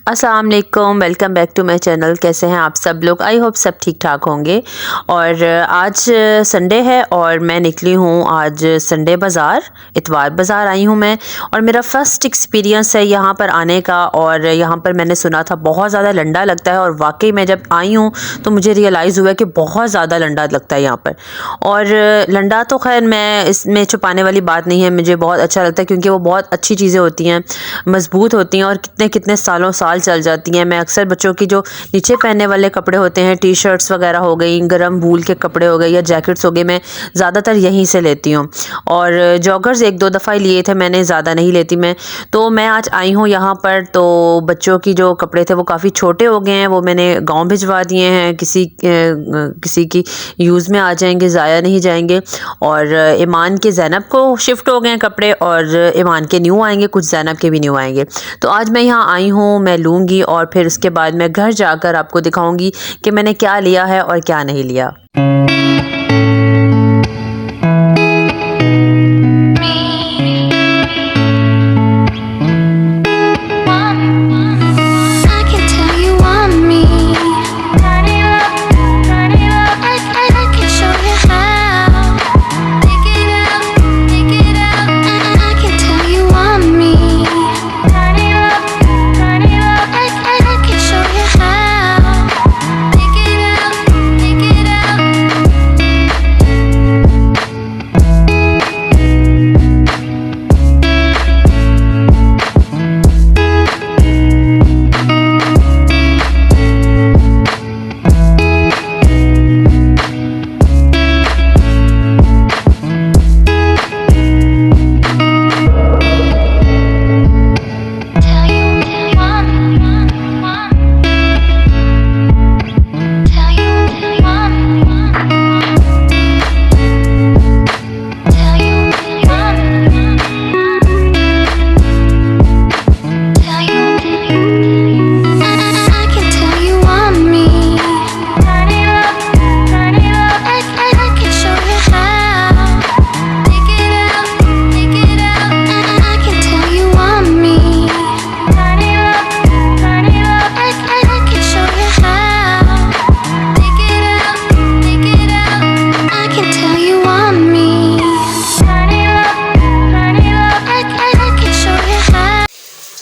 अस्सलाम वालेकुम, welcome back to my channel. कैसे हैं आप सब लोग? आई होप सब ठीक ठाक होंगे। और आज संडे है और मैं निकली हूँ आज संडे बाज़ार, इतवार बाज़ार आई हूँ मैं। और मेरा फ़र्स्ट एक्सपीरियंस है यहाँ पर आने का। और यहाँ पर मैंने सुना था बहुत ज़्यादा लंडा लगता है, और वाकई मैं जब आई हूँ तो मुझे रियलाइज़ हुआ कि बहुत ज़्यादा लंडा लगता है यहाँ पर। और लंडा तो खैर मैं इसमें छुपाने वाली बात नहीं है, मुझे बहुत अच्छा लगता है क्योंकि वो बहुत अच्छी चीज़ें होती हैं, मज़बूत होती हैं और कितने कितने सालों साल चल जाती हैं। मैं अक्सर बच्चों की जो नीचे पहनने वाले कपड़े होते हैं, टी शर्ट्स वगैरह हो गई, गर्म वूल के कपड़े हो गए या जैकेट्स हो गए, मैं ज़्यादातर यहीं से लेती हूँ। और जॉगर्स एक दो दफ़ा लिए थे मैंने, ज़्यादा नहीं लेती मैं। तो मैं आज आई हूँ यहाँ पर, तो बच्चों की जो कपड़े थे वो काफ़ी छोटे हो गए हैं, वो मैंने गाँव भिजवा दिए हैं, किसी की यूज़ में आ जाएंगे, ज़ाया नहीं जाएंगे। और ईमान के ज़ैनब को शिफ्ट हो गए हैं कपड़े, और ईमान के न्यू आएंगे, कुछ ज़ैनब के भी न्यू आएंगे। तो आज मैं यहाँ आई हूँ, मैं लूँगी और फिर उसके बाद मैं घर जाकर आपको दिखाऊंगी कि मैंने क्या लिया है और क्या नहीं लिया।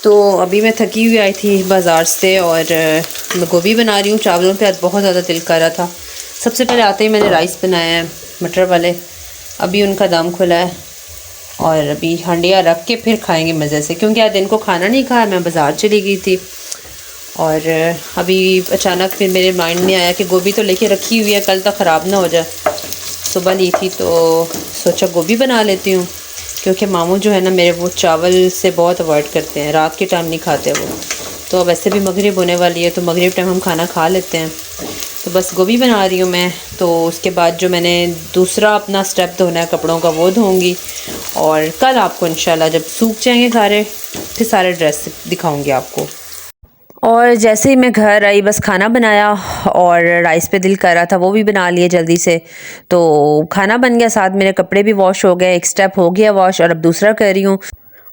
तो अभी मैं थकी हुई आई थी बाज़ार से, और मैं गोभी बना रही हूँ चावलों पे। आज बहुत ज़्यादा दिल कर रहा था। सबसे पहले आते ही मैंने राइस बनाया है मटर वाले, अभी उनका दाम खुला है, और अभी हांडिया रख के फिर खाएंगे मज़े से, क्योंकि आज दिन को खाना नहीं खाया, मैं बाज़ार चली गई थी। और अभी अचानक फिर मेरे माइंड में आया कि गोभी तो लेके रखी हुई है, कल तक ख़राब ना हो जाए। सुबह ली थी तो सोचा गोभी बना लेती हूँ, क्योंकि मामू जो है ना मेरे, वो चावल से बहुत अवॉइड करते हैं, रात के टाइम नहीं खाते वो। तो अब वैसे भी मगरिब होने वाली है, तो मगरिब टाइम हम खाना खा लेते हैं। तो बस गोभी बना रही हूँ मैं। तो उसके बाद जो मैंने दूसरा अपना स्टेप धोना है कपड़ों का, वो धोऊँगी। और कल आपको इंशाल्लाह जब सूख जाएंगे सारे, फिर सारे ड्रेस दिखाऊँगी आपको। और जैसे ही मैं घर आई बस खाना बनाया, और राइस पे दिल कर रहा था वो भी बना लिए जल्दी से। तो खाना बन गया, साथ मेरे कपड़े भी वॉश हो गए, एक स्टेप हो गया वॉश, और अब दूसरा कर रही हूँ।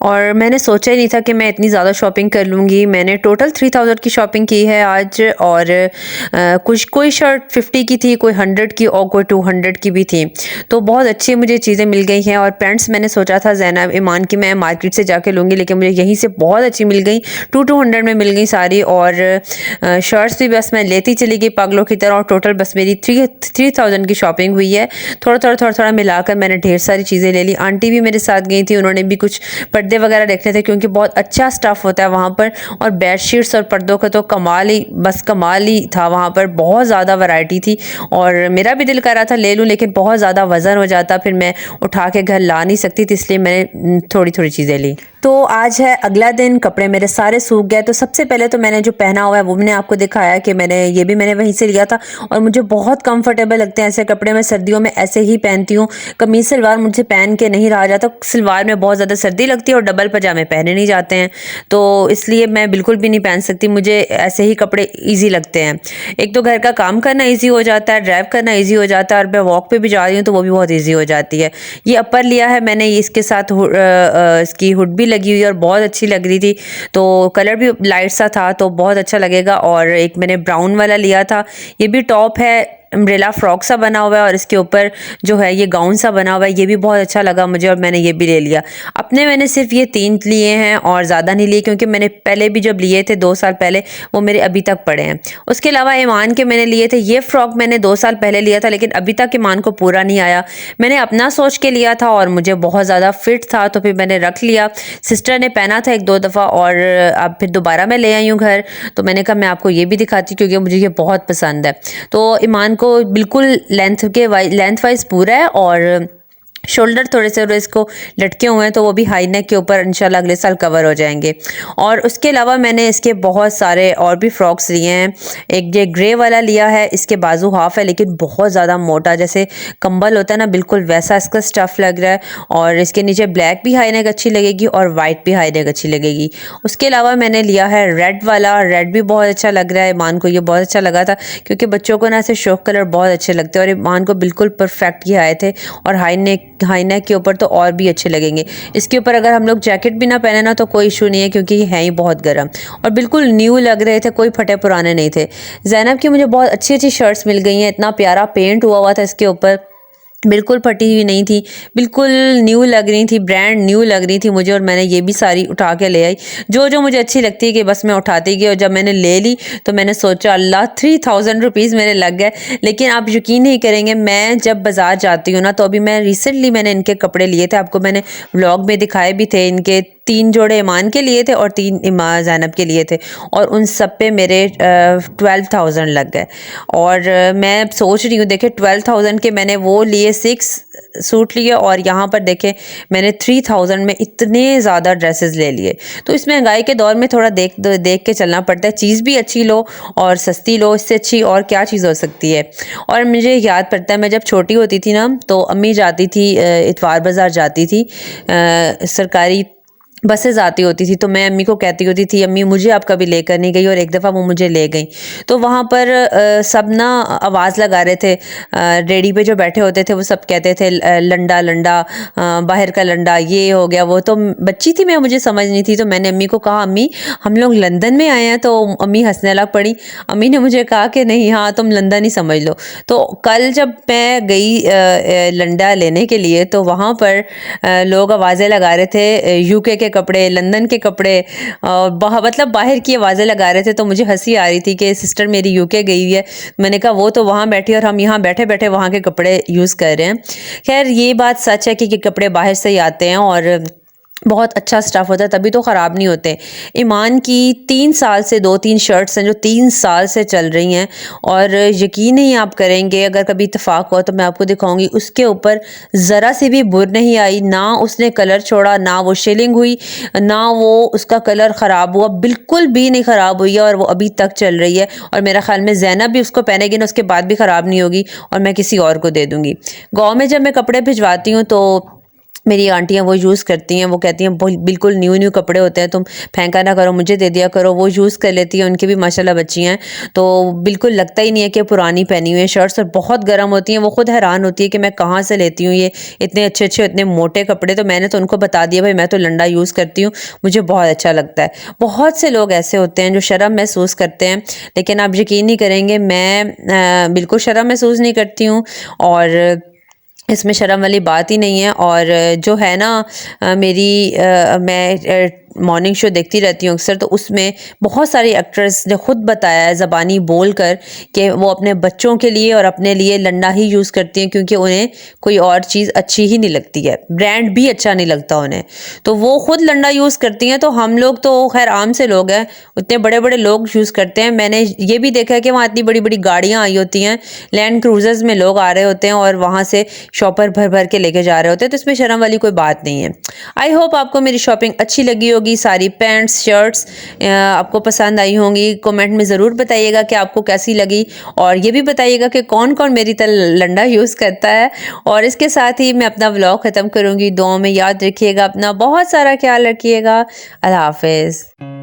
और मैंने सोचा ही नहीं था कि मैं इतनी ज़्यादा शॉपिंग कर लूँगी। मैंने टोटल 3000 की शॉपिंग की है आज। और कुछ कोई शर्ट 50 की थी, कोई 100 की, और कोई 200 की भी थी। तो बहुत अच्छी मुझे चीज़ें मिल गई हैं। और पैंट्स मैंने सोचा था ज़ैनब ईमान की मैं मार्केट से जाके लूँगी, लेकिन मुझे यहीं से बहुत अच्छी मिल गई, 200 में मिल गई सारी। और शर्ट्स भी बस मैं लेती चली गई पागलों की तरह। और टोटल बस मेरी 3000 की शॉपिंग हुई है। थोड़ा मिलाकर मैंने ढेर सारी चीज़ें ले ली। आंटी भी मेरे साथ गई थी, उन्होंने भी कुछ पर्दे वगैरह देखने थे, क्योंकि बहुत अच्छा स्टफ़ होता है वहाँ पर। और बेडशीट्स और पर्दों का तो कमाल ही था वहाँ पर, बहुत ज़्यादा वैरायटी थी। और मेरा भी दिल कर रहा था ले लूँ, लेकिन बहुत ज़्यादा वज़न हो जाता, फिर मैं उठा के घर ला नहीं सकती थी, इसलिए मैंने थोड़ी थोड़ी चीज़ें ली। तो आज है अगला दिन, कपड़े मेरे सारे सूख गए। तो सबसे पहले तो मैंने जो पहना हुआ है वो मैंने आपको दिखाया कि ये भी मैंने वहीं से लिया था, और मुझे बहुत कंफर्टेबल लगते हैं ऐसे कपड़े। मैं सर्दियों में ऐसे ही पहनती हूँ, कमीज सलवार मुझसे पहन के नहीं रहा जाता। सलवार में बहुत ज़्यादा सर्दी लगती है, और डबल पजामे पहने नहीं जाते हैं, तो इसलिए मैं बिल्कुल भी नहीं पहन सकती। मुझे ऐसे ही कपड़े ईजी लगते हैं। एक तो घर का काम करना ईजी हो जाता है, ड्राइव करना ईजी हो जाता है, और मैं वॉक पे भी जा रही हूँ तो वो भी बहुत ईजी हो जाती है। ये अपर लिया है मैंने, इसके साथ इसकी हुड भी लगी हुई और बहुत अच्छी लग रही थी, तो कलर भी लाइट सा था तो बहुत अच्छा लगेगा। और एक मैंने ब्राउन वाला लिया था, ये भी टॉप है, अम्ब्रेला फ्रॉक सा बना हुआ है और इसके ऊपर जो है ये गाउन सा बना हुआ है, ये भी बहुत अच्छा लगा मुझे और मैंने ये भी ले लिया। अपने मैंने सिर्फ ये 3 लिए हैं और ज़्यादा नहीं लिए, क्योंकि मैंने पहले भी जब लिए थे 2 साल पहले, वो मेरे अभी तक पड़े हैं। उसके अलावा ईमान के मैंने लिए थे, ये फ्रॉक मैंने 2 साल पहले लिया था लेकिन अभी तक ईमान को पूरा नहीं आया। मैंने अपना सोच के लिया था और मुझे बहुत ज़्यादा फिट था तो फिर मैंने रख लिया। सिस्टर ने पहना था 1-2 दफ़ा और अब फिर दोबारा मैं ले आई हूँ घर, तो मैंने कहा मैं आपको ये भी दिखाती क्योंकि मुझे ये बहुत पसंद है। तो ईमान को बिल्कुल लेंथ वाइज पूरा है और शोल्डर थोड़े से इसको लटके हुए हैं, तो वो भी हाई नेक के ऊपर इंशाल्लाह अगले साल कवर हो जाएंगे। और उसके अलावा मैंने इसके बहुत सारे और भी फ्रॉक्स लिए हैं। एक ये ग्रे वाला लिया है, इसके बाजू हाफ है लेकिन बहुत ज़्यादा मोटा, जैसे कंबल होता है ना बिल्कुल वैसा इसका स्टफ़ लग रहा है। और इसके नीचे ब्लैक भी हाई नेक अच्छी लगेगी और वाइट भी हाई नेक अच्छी लगेगी। उसके अलावा मैंने लिया है रेड वाला, रेड भी बहुत अच्छा लग रहा है। ईमान को ये बहुत अच्छा लगा था क्योंकि बच्चों को ना ऐसे शौक कलर बहुत अच्छे लगते हैं और ईमान को बिल्कुल परफेक्ट ये आए थे, और हाई नेक के ऊपर तो और भी अच्छे लगेंगे। इसके ऊपर अगर हम लोग जैकेट भी ना पहने ना तो कोई इशू नहीं है क्योंकि ये है ही बहुत गर्म, और बिल्कुल न्यू लग रहे थे, कोई फटे पुराने नहीं थे। ज़ैनब की मुझे बहुत अच्छी अच्छी शर्ट्स मिल गई हैं, इतना प्यारा पेंट हुआ था इसके ऊपर, बिल्कुल फटी हुई नहीं थी, बिल्कुल न्यू लग रही थी, ब्रांड न्यू लग रही थी मुझे। और मैंने ये भी सारी उठा के ले आई, जो मुझे अच्छी लगती है कि बस मैं उठाती गई। और जब मैंने ले ली तो मैंने सोचा अल्लाह 3000 रुपीज़ मेरे लग गए। लेकिन आप यकीन नहीं करेंगे, मैं जब बाज़ार जाती हूँ ना तो अभी मैं रिसेंटली मैंने इनके कपड़े लिए थे, आपको मैंने व्लॉग में दिखाए भी थे। इनके 3 जोड़े ईमान के लिए थे और 3 ज़ैनब के लिए थे, और उन सब पे मेरे 12,000 लग गए। और मैं सोच रही हूँ, देखे 12,000 के मैंने वो लिए 6 सूट लिए, और यहाँ पर देखें मैंने 3000 में इतने ज़्यादा ड्रेसेस ले लिए। तो इस महंगाई के दौर में थोड़ा देख के चलना पड़ता है, चीज़ भी अच्छी लो और सस्ती लो, इससे अच्छी और क्या चीज़ हो सकती है। और मुझे याद पड़ता है मैं जब छोटी होती थी ना तो अम्मी जाती थी इतवार बाज़ार जाती थी, सरकारी बसेस आती होती थी, तो मैं अम्मी को कहती होती थी अम्मी मुझे आप कभी लेकर नहीं गई, और एक दफ़ा वो मुझे ले गई। तो वहाँ पर सब ना आवाज़ लगा रहे थे, रेडी पे जो बैठे होते थे वो सब कहते थे लंडा लंडा, बाहर का लंडा, ये हो गया वो। तो बच्ची थी मैं, मुझे समझ नहीं थी, तो मैंने अम्मी को कहा अम्मी हम लोग लंदन में आए हैं। तो अम्मी हंसने लग पड़ी। अम्मी ने मुझे कहा कि नहीं, हाँ तुम लंदन ही समझ लो। तो कल जब मैं गई लंडा लेने के लिए तो वहाँ पर लोग आवाज़ें लगा रहे थे यूके के कपड़े, लंदन के कपड़े, मतलब बाहर की आवाज़ें लगा रहे थे। तो मुझे हंसी आ रही थी कि सिस्टर मेरी यूके गई हुई है। मैंने कहा वो तो वहाँ बैठी और हम यहाँ बैठे बैठे वहाँ के कपड़े यूज़ कर रहे हैं। खैर ये बात सच है कि कपड़े बाहर से ही आते हैं और बहुत अच्छा स्टफ़ होता है, तभी तो ख़राब नहीं होते। ईमान की 3 साल से 2-3 शर्ट्स हैं जो 3 साल से चल रही हैं, और यकीन नहीं आप करेंगे, अगर कभी इत्तेफाक हो तो मैं आपको दिखाऊंगी, उसके ऊपर ज़रा सी भी बुर नहीं आई, ना उसने कलर छोड़ा, ना वो शेलिंग हुई, ना वो उसका कलर ख़राब हुआ, बिल्कुल भी नहीं ख़राब हुई है, और वो अभी तक चल रही है। और मेरा ख्याल में ज़ैनब भी उसको पहनेगी ना उसके बाद भी ख़राब नहीं होगी, और मैं किसी और को दे दूँगी। गाँव में जब मैं कपड़े भिजवाती हूँ तो मेरी आंटियाँ वो यूज़ करती हैं, वो कहती हैं बिल्कुल न्यू कपड़े होते हैं, तुम फेंका ना करो, मुझे दे दिया करो। वो यूज़ कर लेती हैं, उनकी भी माशाल्लाह बच्ची हैं, तो बिल्कुल लगता ही नहीं है कि पुरानी पहनी हुई है शर्ट्स, और बहुत गर्म होती हैं। वो खुद हैरान होती है कि मैं कहाँ से लेती हूँ ये इतने अच्छे अच्छे इतने मोटे कपड़े। तो मैंने तो उनको बता दिया भाई मैं तो लंडा यूज़ करती हूँ, मुझे बहुत अच्छा लगता है। बहुत से लोग ऐसे होते हैं जो शर्म महसूस करते हैं, लेकिन आप यकीन नहीं करेंगे मैं बिल्कुल शर्म महसूस नहीं करती हूँ, और इसमें शर्म वाली बात ही नहीं है। और जो है ना मैं मॉर्निंग शो देखती रहती हूँ अक्सर, तो उसमें बहुत सारी एक्ट्रेस ने खुद बताया है ज़बानी बोल कर कि वो अपने बच्चों के लिए और अपने लिए लंडा ही यूज़ करती हैं क्योंकि उन्हें कोई और चीज़ अच्छी ही नहीं लगती है, ब्रांड भी अच्छा नहीं लगता उन्हें, तो वो खुद लंडा यूज़ करती हैं। तो हम लोग तो खैर आम से लोग हैं, उतने बड़े बड़े लोग यूज़ करते हैं। मैंने ये भी देखा है कि वहाँ इतनी बड़ी बड़ी गाड़ियाँ आई होती हैं, लैंड क्रूजर्स में लोग आ रहे होते हैं और वहाँ से शॉपर भर भर के लेके जा रहे होते हैं, तो इसमें शर्म वाली कोई बात नहीं है। आई होप आपको मेरी शॉपिंग अच्छी लगी होगी। होगी, सारी पैंट्स शर्ट्स आपको पसंद आई होंगी। कमेंट में ज़रूर बताइएगा कि आपको कैसी लगी, और ये भी बताइएगा कि कौन कौन मेरी तरह लंडा यूज़ करता है। और इसके साथ ही मैं अपना व्लॉग ख़त्म करूँगी। दुआ में याद रखिएगा, अपना बहुत सारा ख्याल रखिएगा। अल्लाह हाफ़िज़।